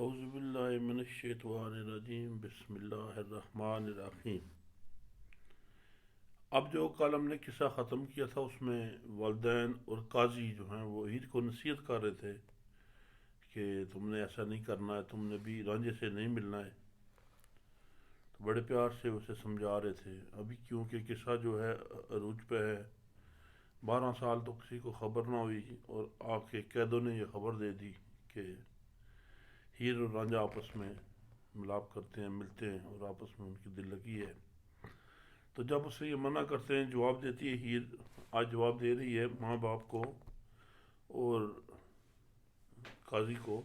औज़ुबिल्लाहिमिनश्शैतानिर्रजीम बिस्मिल्लाहिर्रहमानिर्रहीम। अब जो कल हमने किस्सा ख़त्म किया था उसमें वालिदैन और काजी जो हैं वो ईद को नसीहत कर रहे थे कि तुमने ऐसा नहीं करना है, तुमने भी रांझे से नहीं मिलना है। तो बड़े प्यार से उसे समझा रहे थे। अभी क्योंकि किस्सा जो है अरूज पे है, 12 साल तो किसी को ख़बर ना हुई और आके कैदों ने यह ख़बर दे दी कि हीर और रांझा आपस में मिलाप करते हैं, मिलते हैं और आपस में उनकी दिल लगी है। तो जब उसे ये मना करते हैं, जवाब देती है हीर, आज जवाब दे रही है माँ बाप को और काजी को।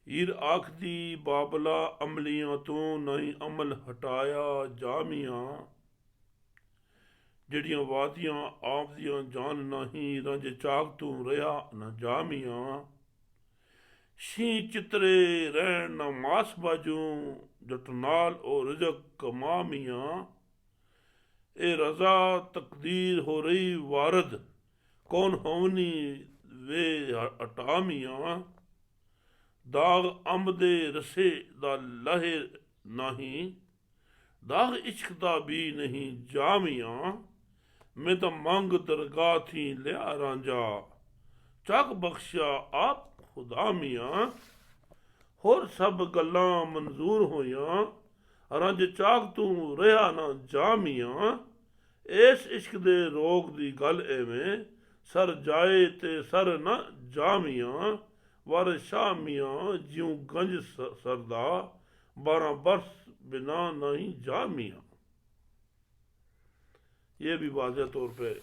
हीर आखदी बाबला अमलियां तो नहीं अमल हटाया जामियां, जड़ियां वादियां आपदियां जान नहीं रंज चाक तू रहा न जामियां। शी चितरे रहन न मास बाजू जटनाल और रिजक कमामियां, ए रजा तकदीर हो रही वारद कौन होनी वे अटामियां। दाग अमदे रसे दा लहे नहीं, दाग इश्क दा भी नहीं जामियां। मैं तो मंग दरगाह थी लिया रांझा, चक बख्शा आप खुदा मियां। होर सब गल्लां मंजूर होइयां, रंज चाक तू रहा ना जामियां। इस इश्क दे रोग दी गल एवें, सर जाए ते सर न जामियां। वर शामियां ज्यों गंज सरदा, 12 बरस बिना नहीं जामियां। ये भी वाज़ह तौर पर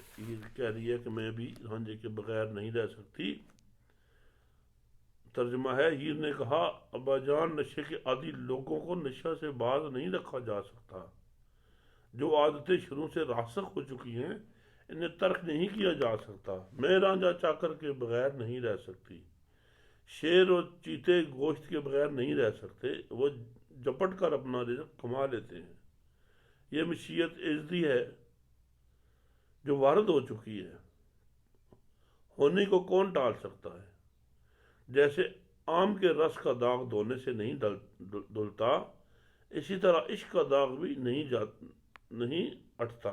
कह रही है कि मैं भी रांझे के बगैर नहीं रह सकती। तर्जमा है, हीर ने कहा, अब्बाजान, नशे के आदि लोगों को नशा से बाज नहीं रखा जा सकता। जो आदतें शुरू से रासख हो चुकी हैं इन्हें तर्क नहीं किया जा सकता। मैं रांझा चाकर के बगैर नहीं रह सकती, शेर और चीते गोश्त के बगैर नहीं रह सकते, वो झपट कर अपना रिज़्क़ कमा लेते हैं। ये मशीयत इज़्दी है जो वारद हो चुकी है, होने को कौन टाल सकता है। जैसे आम के रस का दाग धोने से नहीं धुलता, इसी तरह इश्क का दाग भी नहीं अटता।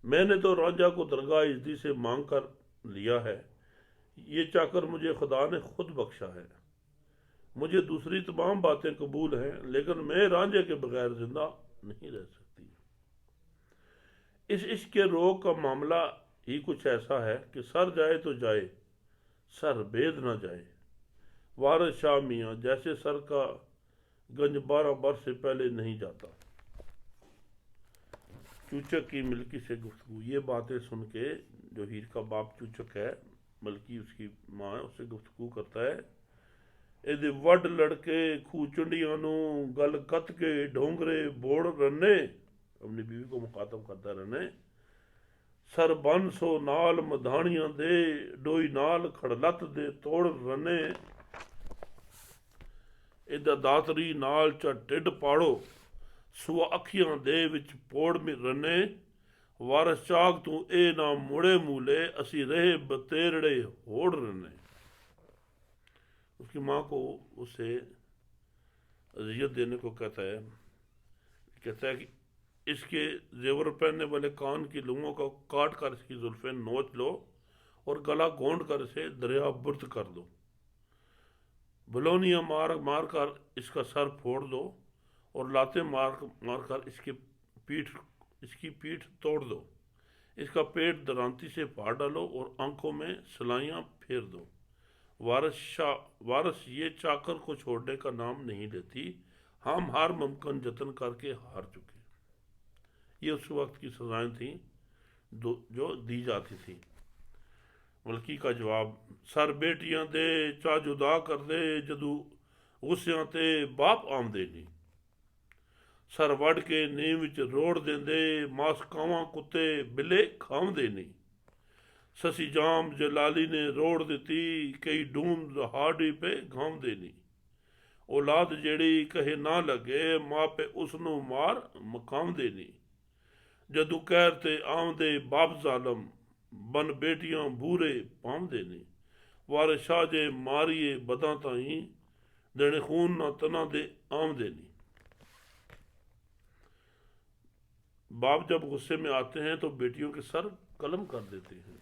मैंने तो रांझा को दरगाह इज़्दी से मांग कर लिया है, ये चाकर मुझे खुदा ने खुद बख्शा है। मुझे दूसरी तमाम बातें कबूल हैं, लेकिन मैं रांझे के बगैर जिंदा नहीं रह सकती। इस इश्क के रोग का मामला ही कुछ ऐसा है कि सर जाए तो जाए, सर बेद ना जाए। वारिस शाह मियाँ, जैसे सर का गंज 12 बरस से पहले नहीं जाता। चूचक की मिल्की से गुफ्तगू। ये बातें सुन के जो हीर का बाप चूचक है, बल्कि उसकी माँ, उससे गुफ्तगू करता है। ਇਹਦੇ ਵੱਡ लड़के खूह चुंडियां नू गल कत के ढोंगरे बोड़ रने, अपनी बीवी को मुखातब करता रने। सर बन सो नाल मधानियां दे, डोई नाल खड़लत दे तोड़ रने। ਇਹਦਾ ਦਾਤਰੀ ਨਾਲ ਚ ਢਿੱਡ ਪਾੜੋ, ਸੁਆ ਅੱਖੀਆਂ ਦੇ ਵਿੱਚ ਪੋੜ ਰਨੇ। ਵਾਰਸ ਚਾਗ ਤੂੰ ਇਹ ना मुड़े मूले, असी रहे बतेरड़े होड़ रने। उसकी माँ को उसे अजियत देने को कहता है कि इसके जेवर पहनने वाले कान की लुंगों को काट कर इसकी जुल्फें नोच लो और गला घोंट कर इसे दरिया बुर्द कर दो। बलौनियाँ मार कर इसका सर फोड़ दो और लाते मार कर इसकी पीठ तोड़ दो। इसका पेट दरांती से फाड़ डालो और आंखों में सलाइयाँ फेर दो। वारस ये चाकर को छोड़ने का नाम नहीं लेती। हम हर मुमकिन जतन करके हार चुके। ये उस वक्त की सजाएं थी जो दी जाती थी। मलकी का जवाब, सर बेटियां दे चा जुदा कर दे, जदू गुस्सियां ते बाप आमदे नहीं। सर वड़ के नींव विच रोड़ देंदे, मास कावां कुत्ते बिले खावदे नहीं। ससी जाम जलाली ने रोड़ दी, कई डूम हाड़ी पे घावदे नहीं। औलाद जेड़ी कहे ना लगे, माँ पे उसनू मार मकावदे नहीं। जदू कहर ते आमदे बाप जालम, बन बेटियां बूरे पावदे नहीं। वार शाह जे मारिए बदा ताई, देने खून ना तना दे आमदे नहीं। बाप जब गुस्से में आते हैं तो बेटियों के सर कलम कर देते हैं,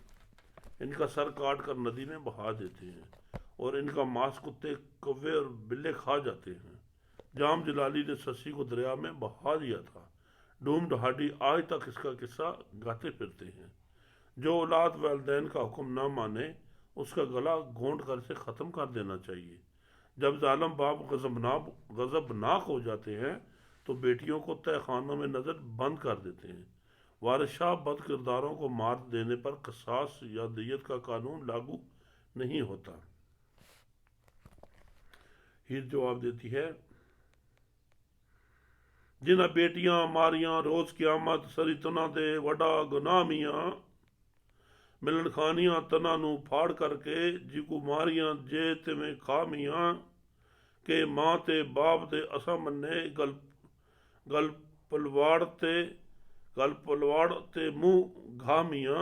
इनका सर काट कर नदी में बहा देते हैं और इनका मांस कुत्ते कौवे और बिल्ले खा जाते हैं। जाम जलाली ने शशि को दरिया में बहा दिया था। डूम ढाडी आज तक इसका किस्सा गाते फिरते हैं। जो औलाद वालिदैन का हुक्म ना माने उसका गला घोंट कर से ख़त्म कर देना चाहिए। जब जालिम बाप गजबनाक हो जाते हैं तो बेटियों को तय खानों में नज़र बंद कर देते हैं। वारिस शाह बद किरदारों को मार देने पर कसास या दियत का कानून लागू नहीं होता। हीर जवाब देती है, जिन्हें बेटियां मारियां रोज क्यामत सरी तना दे वडा गुनाह मियां, मिलन खानियां तना नू फाड़ करके जिको मारियां जे तिवें खा मियां, के मां ते बाप दे असा मन्ने गल पलवाड़ ते मुंह घा मियां,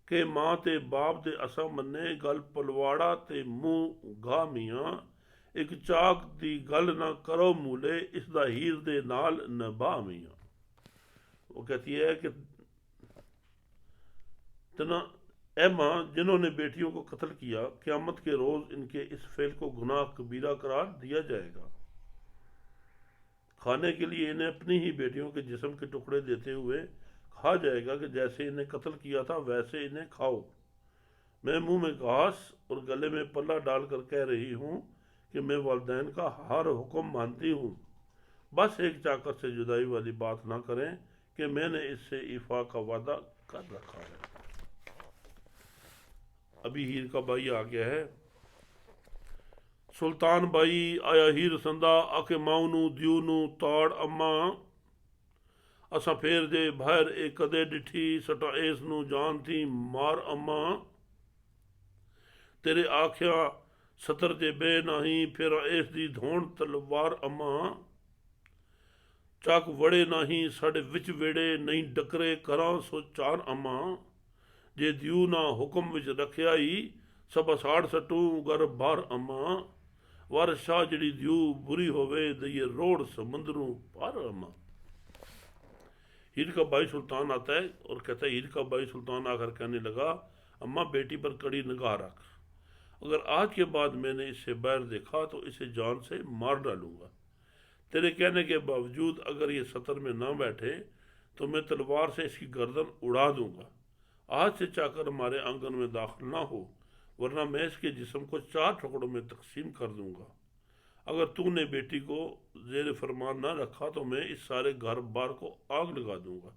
के मां ते बाप दे असा मन्ने गल पलवाड़ा ते मुंह घा मियां, एक चाक दी गल ना करो मूले इसदा हीर दे नाल नभा मियां। वो कहती है कि तना ए मां जिन्होंने बेटियों को कत्ल किया, क़यामत के रोज इनके इस फेल को गुनाह कबीरा करार दिया जाएगा। खाने के लिए इन्हें अपनी ही बेटियों के जिस्म के टुकड़े देते हुए कहा जाएगा कि जैसे इन्हें कत्ल किया था वैसे इन्हें खाओ। मैं मुंह में घास और गले में पल्ला डालकर कह रही हूँ कि मैं वालिदैन का हर हुक्म मानती हूँ। बस एक चाकर से जुदाई वाली बात ना करें कि मैंने इससे इफा का वादा कर रखा है। अभी हीर का भाई आ गया है। सुल्तान भाई आया हीर संदा आके माऊ नू दियू नू ताड़ अम्मा, असा फेर जे बाहर एक कदे डिठी सटा इस नू जान थी मार अम्मा, तेरे आख्या सतर जे बे नहीं फिर इस दी धोण तलवार अम्मा, चक वड़े नहीं साढ़े विच वेड़े नहीं डकरे करा सो चार अम्मा, जे दियू ना हुक्म विच रखिया ही सब साड़ सटू गर बार अम्मा, वार शाह जड़ी दियू बुरी होवे दइए रोड समुद्रों पार अम्मा। हीर का भाई सुल्तान आता है और कहता है, हीर का भाई सुल्तान आकर कहने लगा, अम्मा बेटी पर कड़ी निगाह रख, अगर आज के बाद मैंने इसे बाहर देखा तो इसे जान से मार डालूंगा। तेरे कहने के बावजूद अगर ये सतर में ना बैठे तो मैं तलवार से इसकी गर्दन उड़ा दूंगा। आज से चाकर हमारे आंगन में दाखिल ना हो, वरना मैं इसके जिस्म को 4 टुकड़ों में तकसीम कर दूंगा। अगर तूने बेटी को जेर फरमान ना रखा तो मैं इस सारे घर बार को आग लगा दूंगा।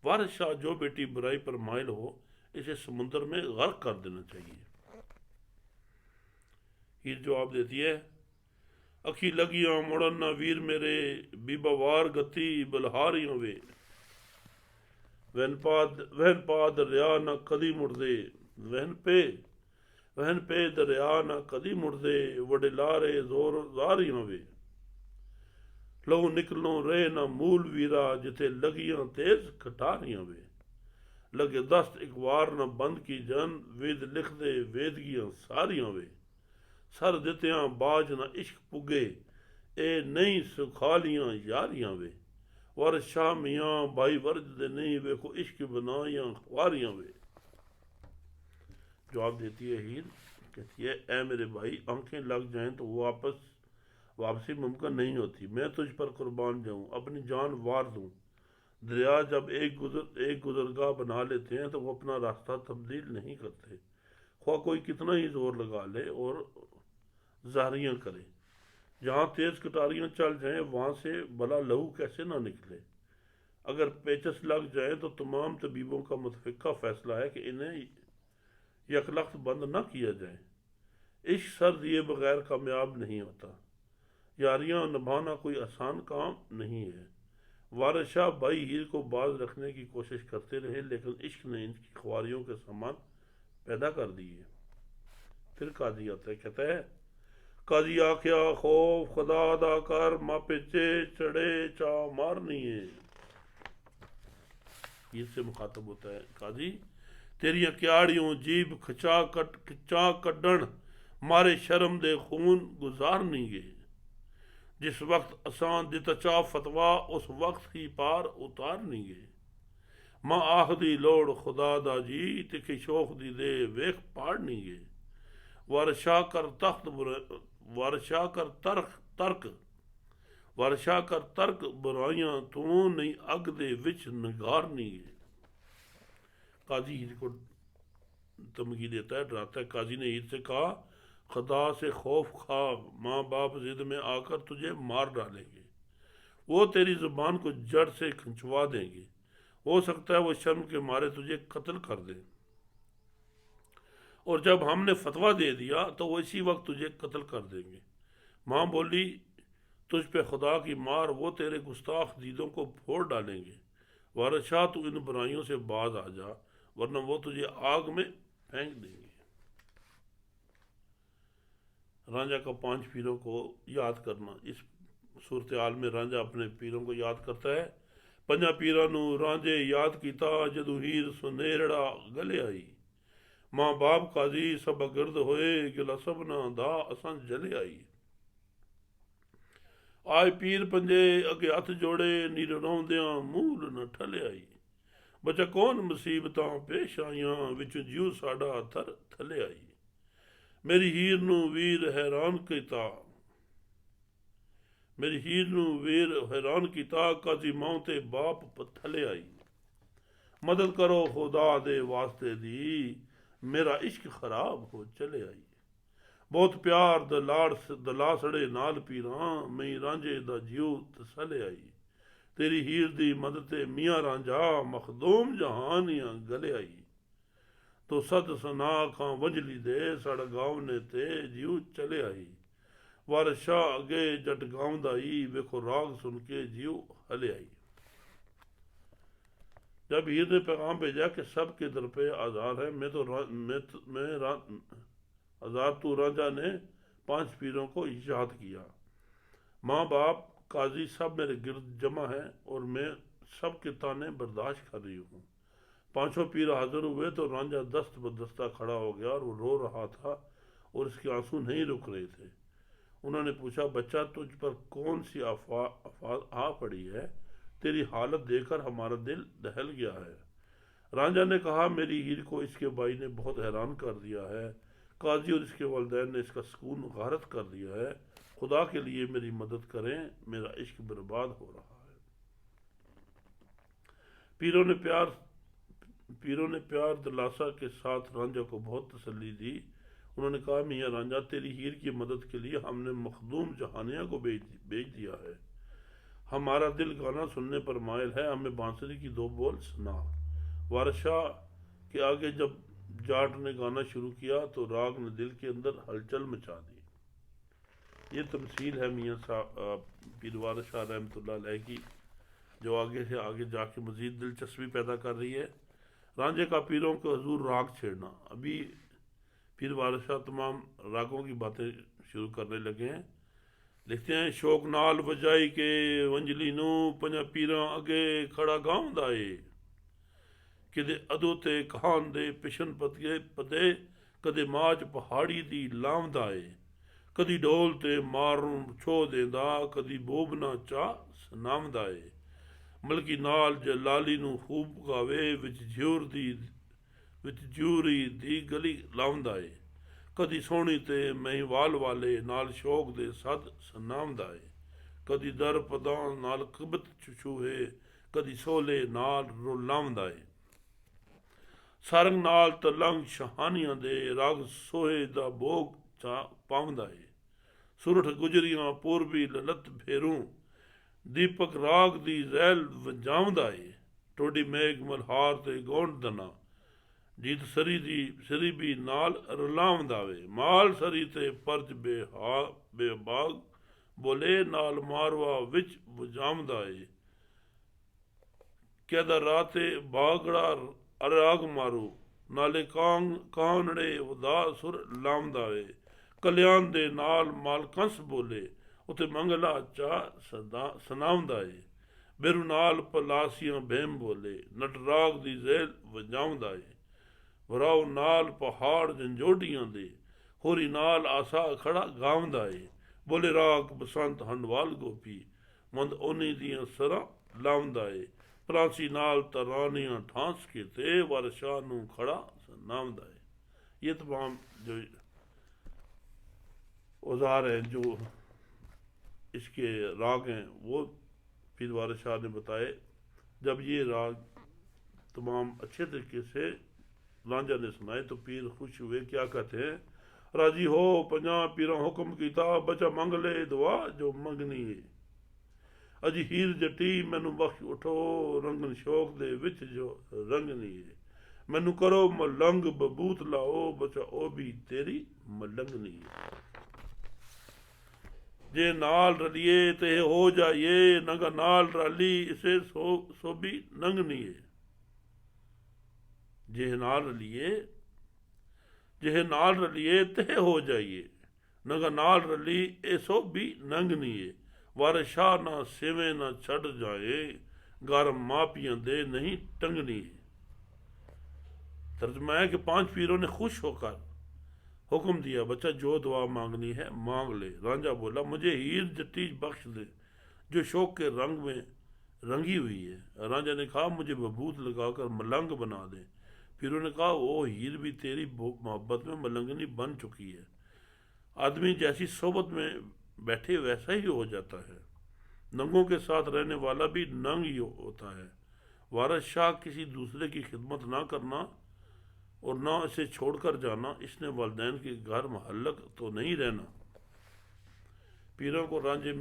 वारिस शाह जो बेटी बुराई पर माइल हो इसे समुद्र में गर्क कर देना चाहिए। हीर जवाब देती है, अखी लगियां मुड़न ना वीर मेरे, बीबावार गति बलहारियों वे, वहन पा दरिया ना कदी मुड़दे, वहन पे दरिया ना कदी मुड़दे, वडे लारे जोरदारियों वे, लो निकलों रहे ना मूल वीरा, जिथे लगियां तेज कटारियां वे, लगे दस्त एक वार ना बंद की जन, वेद लिख दे वेदगियां सारियां वे, सर दित्यां बाज ना इश्क पुगे, ए नहीं सुखालियां यारियां वे, वर शाह मियाँ भाई वर्ज दे नहीं वेखो इश्क बनाइयां ख्वारियां वे। जवाब देती है हीर, कहती है, ए मेरे भाई आंखें लग जाएं तो वापसी मुमकिन नहीं होती। मैं तुझ पर कुर्बान जाऊं, अपनी जान वार दूं। दरिया जब एक गुजरगाह बना लेते हैं तो वो अपना रास्ता तब्दील नहीं करते, ख्वाह कोई कितना ही जोर लगा ले और जारियां करे। जहाँ तेज कटारियां चल जाएं वहाँ से भला लहू कैसे ना निकले। अगर पेचस लग जाए तो तमाम तबीबों का मुतफिका फैसला है कि इन्हें यकलख्त बंद ना किया जाए। इश्क सर दिए बगैर कामयाब नहीं होता। यारियां निभाना कोई आसान काम नहीं है। वारिस शाह भाई हीर को बाज रखने की कोशिश करते रहे, लेकिन इश्क ने इनकी ख्वारियों के सामान पैदा कर दिए। फिर काजी आता है, कहता है, काजी आख्या खौफ खुदा दा कर, मापे चे चढ़े चा मारनी है। हीर से मुखातब होता है, काजी ਤੇਰੀਆਂ ਕਿਆੜੀਆਂ ਜੀਭ ਖਿਚਾ ਕੱਢਣ ਮਾਰੇ ਸ਼ਰਮ ਦੇ ਖੂਨ ਗੁਜ਼ਾਰਨਗੇ। ਜਿਸ ਵਕਤ ਅਸਾਂ ਦਿੱਤਾ ਚਾਹ ਫਤਵਾ ਉਸ ਵਕਤ ਹੀ ਪਾਰ ਉਤਾਰਨਗੇ। ਮਾਂ ਆਖਦੀ ਲੋੜ ਖੁਦਾ ਦਾ ਜੀ ਤਿੱਖੀ ਸ਼ੋਖ ਦੀ ਦੇ ਵੇਖ ਪਾੜਨਗੇ। ਵਰਸ਼ਾ ਕਰ ਤਖਤ ਵਰਸ਼ਾ ਕਰ ਤਰਕ ਬੁਰਾਈਆਂ ਤੂੰ ਨਹੀਂ ਅੱਗ ਦੇ ਵਿੱਚ ਨਿਗਾਰਨਗੇ। काजी हीर को धमकी देता है, डराता है। काजी ने हीर से कहा खुदा से खौफ खा, माँ बाप जिद में आकर तुझे मार डालेंगे, वो तेरी जुबान को जड़ से खिंचवा देंगे, हो सकता है वो शर्म के मारे तुझे कत्ल कर दें, और जब हमने फतवा दे दिया तो वो इसी वक्त तुझे कत्ल कर देंगे। माँ बोली तुझ पे खुदा की मार, वो तेरे गुस्ताख दीदों को फोड़ डालेंगे। वारशाह तू इन बुराइयों से बाज आ जा, वरना वो तुझे आग में फेंक देंगे। रांझा का 5 पीरों को याद करना। इस सूरत हाल में रांझा अपने पीरों को याद करता है। 5 पीरां नूं रांझे याद कीता जदों हीर सुनेरड़ा गले आई। माँ बाप काजी सब गिरद होए गिला सबना दा असां जले आई। आए पीर पंजे अगे हथ जोड़े नीर रौंदियां मूल न ठले आई। बचा कौन मुसीबतां पेश आईयां विच जीव साडा थर थले आई। मेरी हीर नूं वीर हैरान कीता, मेरी हीर नूं वीर हैरान कीता, काजी मां ते बाप थले आई। मदद करो खुदा दे वास्ते दी, मेरा इश्क खराब हो चले आई। बहुत प्यार दला सड़े नाल पीरां, मई रांझे दा जीव तसले आई। तेरी हीर दी मदद मियाँ रांझा मखदूम जहानियां गले आई। तो सद सना खां वंजली दे साड़ा गाँव ने ते जीव चले आई। वारशाह अगे जट गाँव आई, वेखो राग सुन के जीव हले आई। जब हीर ने पैगाम भेजा कि सब के दर पे आज़ाद है, आज़ाद तू रांझा ने 5 पीरों को इजाद किया। माँ बाप काजी सब मेरे गिरद जमा है और मैं सब के ताने बर्दाश्त कर रही हूँ। 5 पीर हाजिर हुए तो रांझा दस्त बदस्ता खड़ा हो गया और वो रो रहा था और इसके आंसू नहीं रुक रहे थे। उन्होंने पूछा, बच्चा तुझ पर कौन सी आफत आ पड़ी है? तेरी हालत देखकर हमारा दिल दहल गया है। रांझा ने कहा, मेरी हीर को इसके भाई ने बहुत हैरान कर दिया है। काजी और इसके वालिदैन ने इसका सुकून गारत कर दिया है। खुदा के लिए मेरी मदद करें, मेरा इश्क बर्बाद हो रहा है। पीरों ने प्यार दिलासा के साथ रांझा को बहुत तसल्ली दी। उन्होंने कहा, मियाँ रांझा तेरी हीर की मदद के लिए हमने मखदूम जहानिया को भेज दिया है। हमारा दिल गाना सुनने पर मायल है, हमें बांसुरी की 2 बोल सुना। वारशाह के आगे जब जाट ने गाना शुरू किया तो राग ने दिल के अंदर हलचल मचा दी। ये तमसील है मियाँ पीर वारिस शाह रहमतुल्लाह अलैह की, जो आगे से आगे जाके मज़ीद दिलचस्पी पैदा कर रही है। रांझे का पीरों को हजूर राग छेड़ना। अभी पीर वारिस शाह तमाम रागों की बातें शुरू करने लगे हैं। लिखते हैं, शौक नाल वजाई के वंजली नूं 5 पीरां अगे खड़ा गाँव आए। किदे अदो ते कहान दे पिछन पते, कदे माच पहाड़ी दी लावद आए। कदी ढोल ते मारूं छो देंदा, कदी बोबना चा सनावद आए। मलकी नाल जलाली नूं खूब गावे, विच ज्यूरी दी गली लावद आए। कदी सोहनी ते महिवाल वाले नाल शौक दे सद सनावद आए। कदी दर पदां नाल कबत छूहे, कदी सोले नाल रोलावद आए। सारंग नाल तलंग शहानियां दे राग सोहे दा भोग पावद आए। सुरठ गुजरियां पूर्वी ललत फेरूं, दीपक राग दी रैल वजावद आए। टोडी मेघ मल्हार ते गौंड दना, जीत सरी भी नाल रलावद आवे। माल सरी ते परज बेबाग बोले, नाल मारवा विच वजावद आए। कैदा राते बागड़ा अराग मारू, नाले कानड़े उदा सुर लावद आवे। कल्याण दे नाल मालकंस बोले, उते मंगला चा सनावद आए। बेरू नाल पलासियां बहम बोले, नटराग दी जेल वजावद आए। ਵਰਾਓ ਨਾਲ ਪਹਾੜ ਜੰਜੋਡੀਆਂ ਦੇ, ਹੋਰੀ ਨਾਲ ਆਸਾ ਖੜਾ ਗਾਉਂਦਾ ਏ। ਬੋਲੇ ਰਾਗ ਬਸੰਤ ਹੰਡਵਾਲ ਗੋਪੀ, ਮੰਦ ਉਹਨੀ ਦੀਆਂ ਸਰਾਂ ਲਾਉਂਦਾ ਏ। ਪ੍ਰਾਂਸੀ ਨਾਲ तरानियां ठांस के ते, वारशाह नू खड़ा नामदा है। ये तमाम जो औजार हैं, जो इसके राग हैं, वो पीर वारिस शाह ने बताए। जब ये राग तमाम अच्छे तरीके से लांझा ने सुनाए तो पीर खुश हुए। क्या कहते हैं? राजी हो पंजा पीरा हुक्म कीता, बचा मंग ले दुआ जो मंगनी है। अजी हीर जटी मैनू बख्श उठो, रंगन शौक दे विच जो रंगनी है। मैनू करो मलंग बबूत लाओ, बचा ओ भी तेरी मलंगनी है। जे नाल रलिए ते हो जाइए, नंगा नाल रली इसे सो भी नंगनी है। जे नाल रलिए ते हो जाइए, नंगा नाल रली ऐसो भी नंगनी है। वारिस शाह ना सेवे ना छड़ जाए, गारम मापियां दे नहीं टंगनी है। तर्जमा है कि 5 पीरों ने खुश होकर हुक्म दिया, बच्चा जो दुआ मांगनी है मांग ले। रांझा बोला, मुझे हीर जट्टी बख्श दे जो शौक के रंग में रंगी हुई है। रांझा ने कहा, मुझे बबूत लगाकर मलंग बना दे। पीरों ने कहा, वो हीर भी तेरी मोहब्बत में मलंगनी बन चुकी है। आदमी जैसी सोबत में बैठे वैसा ही हो जाता है। नंगों के साथ रहने वाला भी नंग ही होता है। वारिस शाह किसी दूसरे की खिदमत ना करना और ना इसे छोड़कर जाना, इसने वालिदैन के घर महल्लक तो नहीं रहना। पीरों को रांझे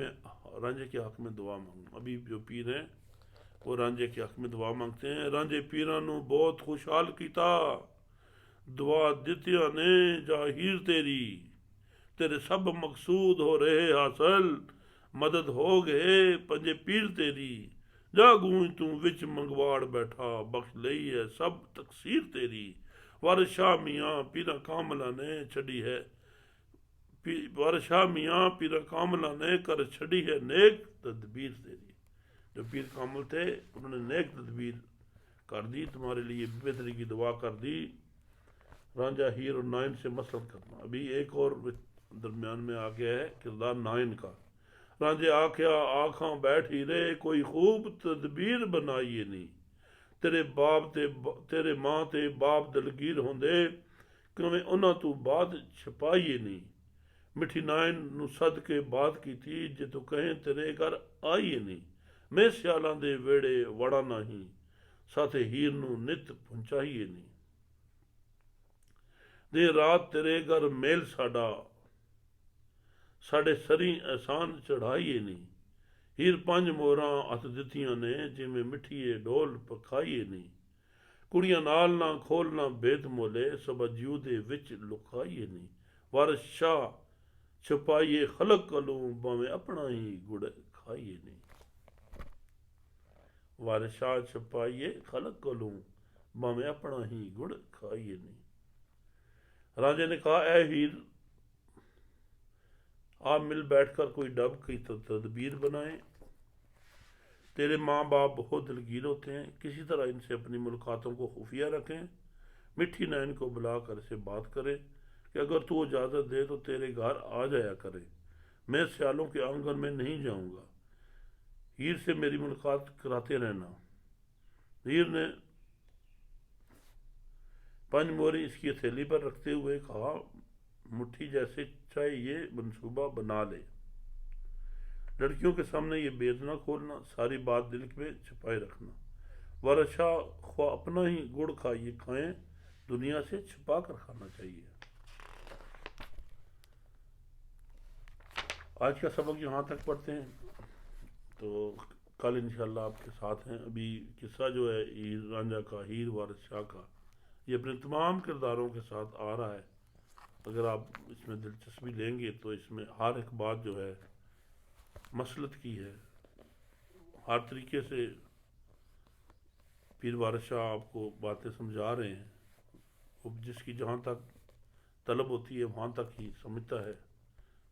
के हक में दुआ मांगना। अभी जो पीर हैं वो रांझे के हक में दुआ मांगते हैं। रांझे पीरां नू बहुत खुशहाल कीता, दुआ दित्तिया ने जाहिर तेरी। तेरे सब मकसूद हो रहे हासिल, मदद हो गए पंजे पीर तेरी। जा गूंज तू विच मंगवाड़ बैठा, बख्श लई है सब तकसीर तेरी। वारिस शाह मियाँ पीरा कामला ने छड़ी है, वारिस शाह मियाँ पीरा कामला ने कर छड़ी है नेक तदबीर तेरी। जो पीर कामल थे उन्होंने नेक तदबीर कर दी, तुम्हारे लिए बेहतरी की दुआ कर दी। रांझा हीर और नाइन से मसलत करना। अभी एक और दरमियान में आ गया है किरदार नाइन का। रांझे आख्या आखां बैठ ही रे, कोई खूब तदबीर बनाइए नहीं। तेरे मां ते बाप दलगीर होंदे, कमें उन्हां तू बात छपाइए नहीं। मिठी नाइन नू सद के बात की थी, जे तू कहें तेरे घर आइए नहीं। मैं सियालां दे वेड़े वड़ा नहीं, साथे हीर नू नित पहुंचाइए नहीं। दे रात तेरे घर मेल साढ़े सरी एहसान चढ़ाइए नहीं। हीर 5 मोहरां हथ दित्तियां ने, जिमें मिठिए ढोल पखाइए नहीं। कुड़ियां नाल ना खोलना बेत मोले, सबा जिऊ दे विच लुकाइए नहीं। वारिस शाह छुपाइए खलक कलूं, भावें अपना ही गुड़ खाइए नहीं। वारिस शाह छुपाइए खलक कलूं, भावें अपना ही गुड़ खाइए नहीं। राजे ने कहा, ऐ हीर आप मिल बैठकर कोई डब की तदबीर बनाएं। तेरे माँ बाप बहुत दिलगीर होते हैं, किसी तरह इनसे अपनी मुलाकातों को खुफिया रखें। मिठी नैन को बुलाकर इसे बात करें कि अगर तू इजाज़त दे तो तेरे घर आ जाया करे। मैं सियालों के आंगन में नहीं जाऊंगा, हीर से मेरी मुलाकात कराते रहना। हीर ने 5 मोहरी इसकी हथेली पर रखते हुए कहा, मुट्ठी जैसे चाहे ये मंसूबा बना ले। लड़कियों के सामने ये बेद ना खोलना, सारी बात दिल में छुपाए रखना। वारिस शाह ख्वाह अपना ही गुड़ खाएं, दुनिया से छुपा कर खाना चाहिए। आज का सबक यहाँ तक पढ़ते हैं, तो कल इंशाल्लाह आपके साथ हैं। अभी किस्सा जो है हीर रांझा का, हीर वारिस शाह का, ये अपने तमाम किरदारों के साथ आ रहा है। अगर आप इसमें दिलचस्पी लेंगे तो इसमें हर एक बात जो है मसलत की है। हर तरीके से पीर वारिस शाह आपको बातें समझा रहे हैं। वो जिसकी जहाँ तक तलब होती है वहाँ तक ही समझता है।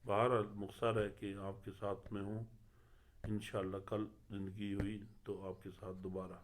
बहरहाल मुख्तार है कि आपके साथ में हूँ। इंशाअल्लाह कल ज़िंदगी हुई तो आपके साथ दोबारा